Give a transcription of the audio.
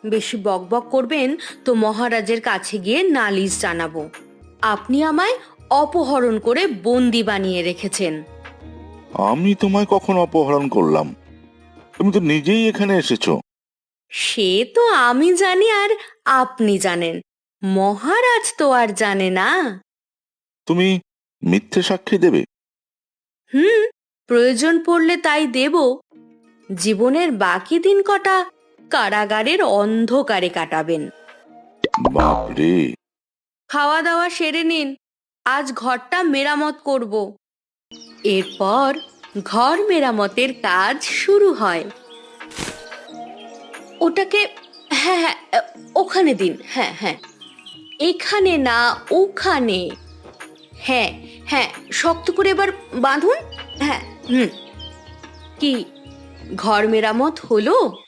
বেশি বকবক করবেন তো মহারাজের কাছে গিয়ে নালিশ জানাবো। আপনি আমায় অপহরণ করে বন্দি বানিয়ে রেখেছেন। আমি তোমায় কখন অপহরণ করলাম? তুমি তো নিজেই এখানে এসেছো। সে তো আমি জানি আর আপনি জানেন, মহারাজ তো আর জানে না। তুমি মিথ্যে সাক্ষী দেবে? হুম, প্রয়োজন পড়লে তাই দেব। জীবনের বাকি দিন কটা কারাগারের অন্ধকারে কাটাবেন। বাপরে! খাওয়া দাওয়া সেরে নিন, আজ ঘরটা মেরামত করব। এরপর ঘর মেরামতের কাজ শুরু হয়। ওটাকে, হ্যাঁ হ্যাঁ, ওখানে দিন। হ্যাঁ হ্যাঁ, এখানে না, ওখানে। হ্যাঁ হ্যাঁ, শক্ত করে এবার বাঁধুন। হ্যাঁ, হুম। কি, ঘর মেরামত হলো?